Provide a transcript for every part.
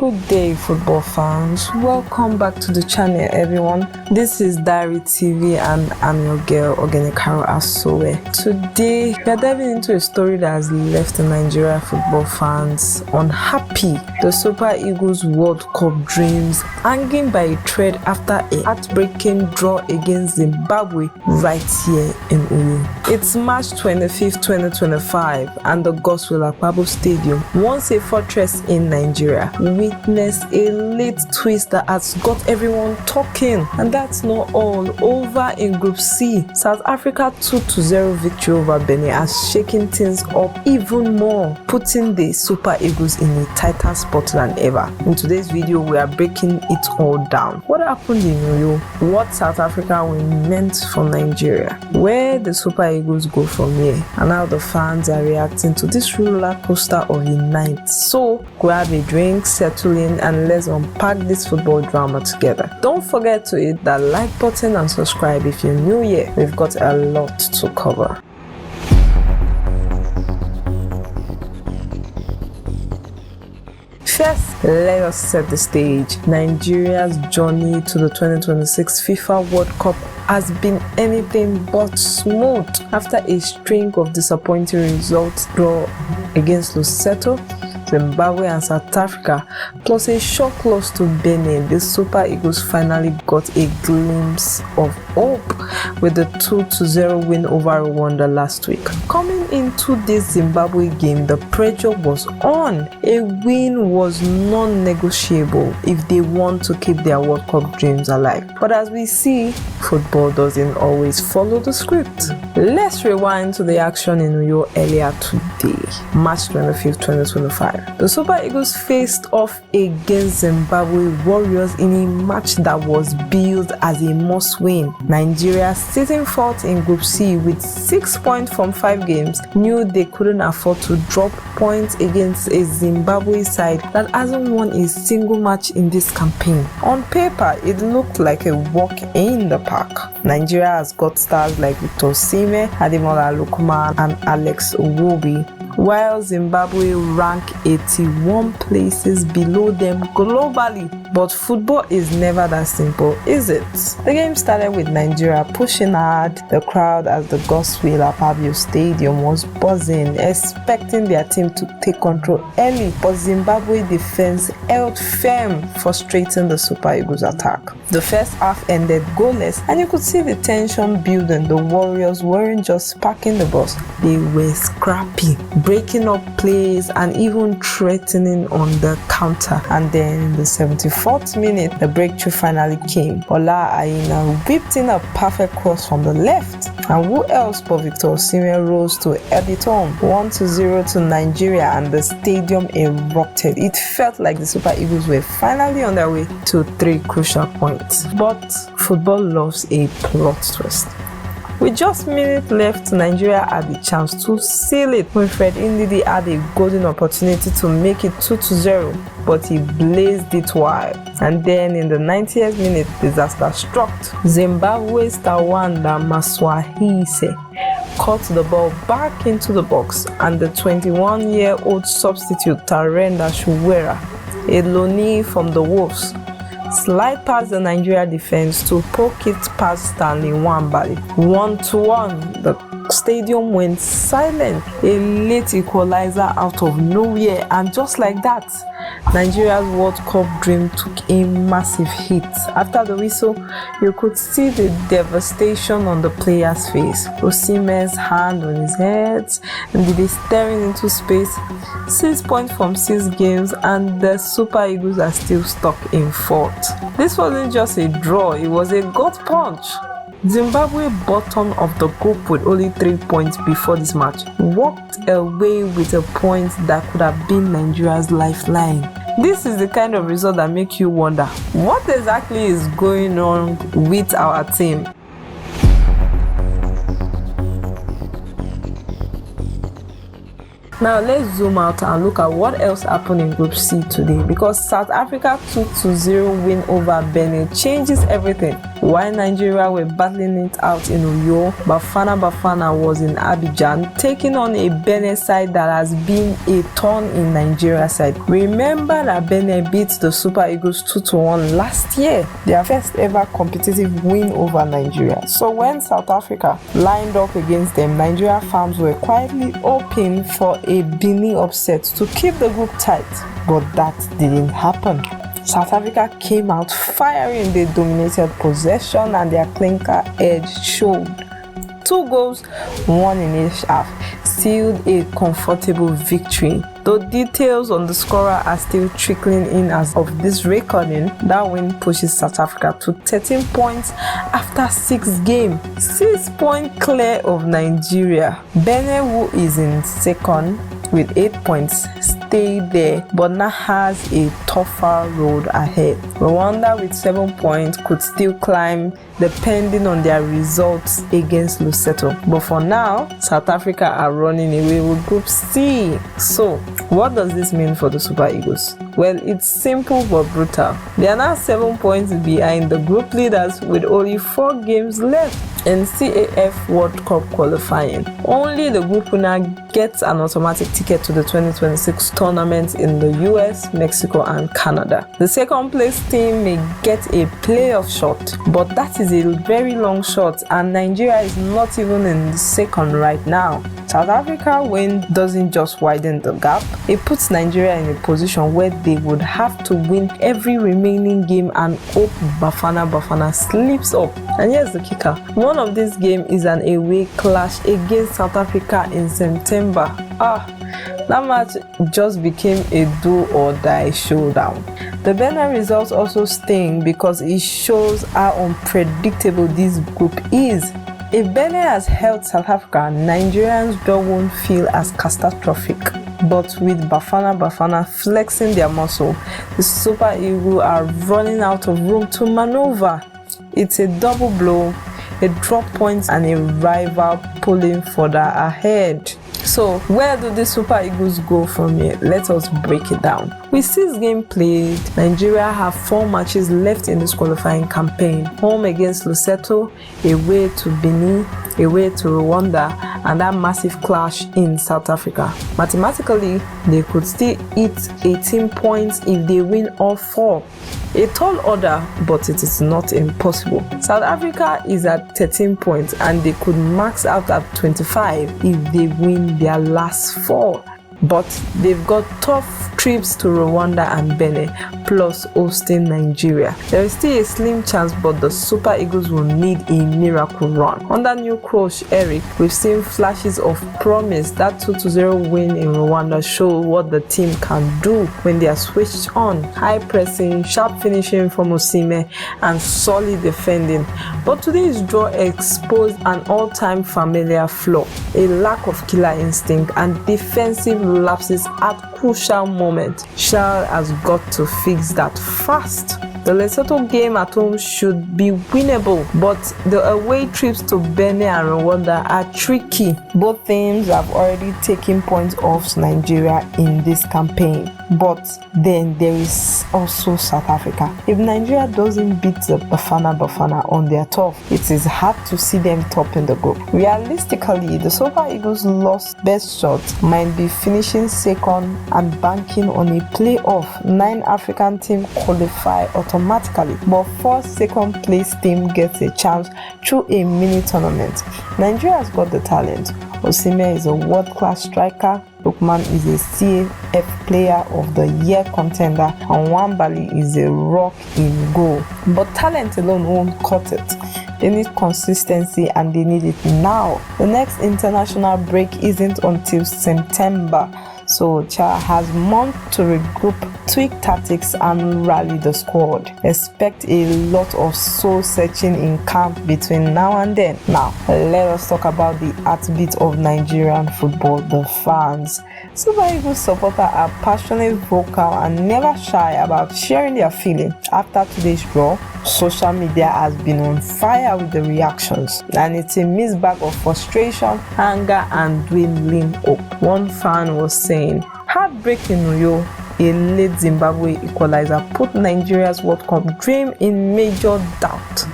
Good day, football fans. Welcome back to the channel, everyone. This is Diary TV and I'm your girl, Ogenekaro Asowe. Today, we are diving into a story that has left the Nigeria football fans unhappy. The Super Eagles World Cup dreams hanging by a thread after a heartbreaking draw against Zimbabwe right here in Uyo. It's March 25th, 2025 and the Godswill Akpabio Stadium, once a fortress in Nigeria, witnessed a late twist that has got everyone talking. And that's not all. Over in Group C, South Africa 2-0 victory over Benin has shaken things up even more, putting the Super Eagles in a tighter spot than ever. In today's video, we are breaking it all down. What happened in Uyo? What South Africa meant for Nigeria? Where the Super Eagles go from here? And how the fans are reacting to this roller coaster of a night. So, grab a drink, settle in, and let's unpack this football drama together. Don't forget to hit that like button and subscribe if you're new here. We've got a lot to cover. First, let us set the stage. Nigeria's journey to the 2026 FIFA World Cup has been anything but smooth. After a string of disappointing results, draw against Lesotho, Zimbabwe and South Africa, plus a shock loss to Benin, the Super Eagles finally got a glimpse of hope with the 2-0 win over Rwanda last week. Coming into this Zimbabwe game, the pressure was on. A win was non-negotiable if they want to keep their World Cup dreams alive. But as we see, football doesn't always follow the script. Let's rewind to the action in Uyo earlier today, March 25th, 2025. The Super Eagles faced off against Zimbabwe Warriors in a match that was billed as a must-win. Nigeria, sitting fourth in Group C with 6 points from 5 games, knew they couldn't afford to drop points against a Zimbabwe side that hasn't won a single match in this campaign. On paper, it looked like a walk in the park. Nigeria has got stars like Victor Osimhen, Ademola Lookman, and Alex Iwobi, while Zimbabwe rank 81 places below them globally. But football is never that simple, is it? The game started with Nigeria pushing hard. The crowd at the Godswill Akpabio Stadium was buzzing, expecting their team to take control early, but Zimbabwe defense held firm, frustrating the Super Eagles attack. The first half ended goalless, and you could see the tension building. The Warriors weren't just parking the bus, they were scrappy, breaking up plays and even threatening on the counter. And then in the 74th minute, the breakthrough finally came. Ola Aina whipped in a perfect cross from the left, and who else but Victor Osimhen rose to head it home. 1-0 to Nigeria, and the stadium erupted. It felt like the Super Eagles were finally on their way to 3 crucial points. But football loves a plot twist. With just minutes left, Nigeria had the chance to seal it when Fred Ndidi had a golden opportunity to make it 2-0, but he blazed it wide. And then in the 90th minute, disaster struck. Zimbabwe's Tawanda Maswahise caught the ball back into the box, and the 21-year-old substitute Tawanda Chirewa, a loanee from the Wolves, slide past the Nigeria defense to poke it past Stanley Nwabali. 1-1. The stadium went silent. A late equalizer out of nowhere, and just like that, Nigeria's World Cup dream took a massive hit. After the whistle, you could see the devastation on the player's face. Osimhen's hand on his head, and they staring into space. 6 points from 6 games, and the Super Eagles are still stuck in fourth. This wasn't just a draw, it was a gut punch. Zimbabwe, bottom of the group with only 3 points before this match, walked away with a point that could have been Nigeria's lifeline. This is the kind of result that makes you wonder, what exactly is going on with our team? Now let's zoom out and look at what else happened in Group C today, because South Africa 2-0 win over Benin changes everything. While Nigeria were battling it out in Uyo, Bafana was in Abidjan, taking on a Benin side that has been a thorn in Nigeria's side. Remember that Benin beat the Super Eagles 2-1 last year, their first ever competitive win over Nigeria. So when South Africa lined up against them, Nigeria fans were quietly hoping for a Benin upset to keep the group tight, but that didn't happen. South Africa came out firing, they dominated possession and their clinker edge showed. 2 goals, 1 in each half, sealed a comfortable victory. Though details on the scorer are still trickling in as of this recording, that win pushes South Africa to 13 points after 6 games, 6 points clear of Nigeria. Benin, who is in second with 8 points, stayed there but now has a tougher road ahead. Rwanda with 7 points could still climb depending on their results against Lesotho. But for now, South Africa are running away with Group C. So, what does this mean for the Super Eagles? Well, it's simple but brutal. They are now 7 points behind the group leaders with only 4 games left in CAF World Cup qualifying. Only the group winner gets an automatic ticket to the 2026 tournament in the US, Mexico and Canada. The second place team may get a playoff shot, but that is a very long shot and Nigeria is not even in the second right now. South Africa win doesn't just widen the gap, it puts Nigeria in a position where they would have to win every remaining game and hope Bafana slips up. And here's the kicker. One of these games is an away clash against South Africa in September. That match just became a do or die showdown. The Benin results also sting because it shows how unpredictable this group is. If Benin has held South Africa, Nigerians won't feel as catastrophic. But with Bafana flexing their muscle, the Super Eagles are running out of room to maneuver. It's a double blow, a drop points and a rival pulling further ahead. So where do the Super Eagles go from here? Let us break it down. With 6 games played, Nigeria have 4 matches left in this qualifying campaign. Home against Lesotho, away to Benin, away to Rwanda, and that massive clash in South Africa. Mathematically, they could still hit 18 points if they win all 4. A tall order, but it is not impossible. South Africa is at 13 points and they could max out at 25 if they win their last 4. But they've got tough trips to Rwanda and Benin, plus hosting Nigeria. There is still a slim chance, but the Super Eagles will need a miracle run. Under new coach Eric, we've seen flashes of promise. That 2-0 win in Rwanda showed what the team can do when they are switched on. High pressing, sharp finishing from Osimhen, and solid defending. But today's draw exposed an all-time familiar flaw, a lack of killer instinct and defensive lapses at crucial moment. Charles has got to fix that fast. The Lesotho game at home should be winnable, but the away trips to Benin and Rwanda are tricky. Both teams have already taken points off Nigeria in this campaign. But then there is also South Africa. If Nigeria doesn't beat the Bafana on their turf, it is hard to see them top in the group. Realistically, the Super Eagles' lost best shot might be finishing second and banking on a playoff. 9 African teams qualify automatically, but 4 second place team gets a chance through a mini tournament. Nigeria has got the talent. Osimhen is a world-class striker. Lookman is a CAF Player of the Year contender, and Wambali is a rock in goal. But talent alone won't cut it. They need consistency and they need it now. The next international break isn't until September, so Cha has months to regroup, tweak tactics and rally the squad. Expect a lot of soul searching in camp between now and then. Now, let us talk about the heartbeat of Nigerian football, the fans. Super Eagles supporters are passionate, vocal and never shy about sharing their feelings. After today's draw, social media has been on fire with the reactions, and it's a mixed bag of frustration, anger and dwindling hope. One fan was saying, "Heartbreak in Uyo, a late Zimbabwe equalizer put Nigeria's World Cup dream in major doubt."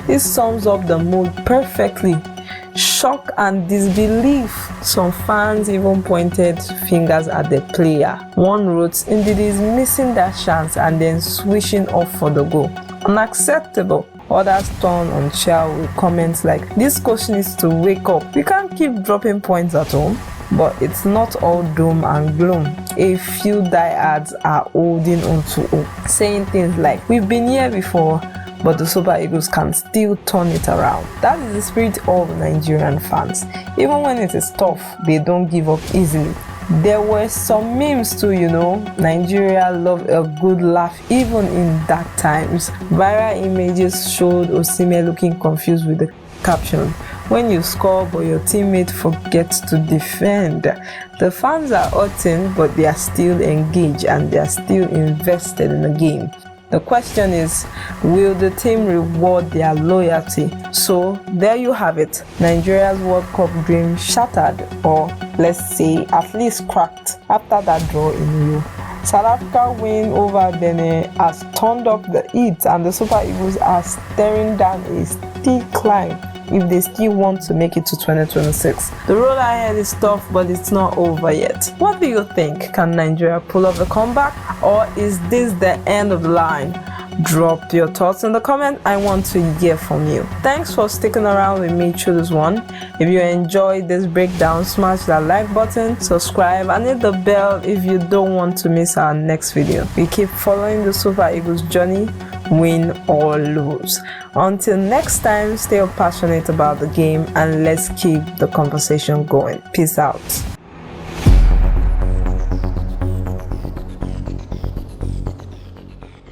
This sums up the mood perfectly. Shock and disbelief. Some fans even pointed fingers at the player. One wrote, "Indeed, he's missing that chance," and then switching off for the goal. Unacceptable. Others turned on chair with comments like, "This coach needs to wake up. We can't keep dropping points at home." But it's not all doom and gloom. A few diehards are holding on to hope, saying things like, "We've been here before, but the Super Eagles can still turn it around." That is the spirit of Nigerian fans. Even when it is tough, they don't give up easily. There were some memes too, Nigeria love a good laugh even in dark times. Viral images showed Osimhen looking confused with the caption, "When you score but your teammate forgets to defend." The fans are hurting, but they are still engaged and they are still invested in the game. The question is, will the team reward their loyalty? So there you have it. Nigeria's World Cup dream shattered, or let's say at least cracked, after that draw in Rio. South Africa win over Benin has turned up the heat, and the Super Eagles are staring down a steep climb if they still want to make it to 2026. The road ahead is tough, but it's not over yet. What do you think? Can Nigeria pull off the comeback, or is this the end of the line? Drop your thoughts in the comment. I want to hear from you. Thanks for sticking around with me through this one. If you enjoyed this breakdown, smash that like button, subscribe, and hit the bell if you don't want to miss our next video. We keep following the Super Eagles journey, win or lose. Until next time, stay passionate about the game and let's keep the conversation going. Peace out.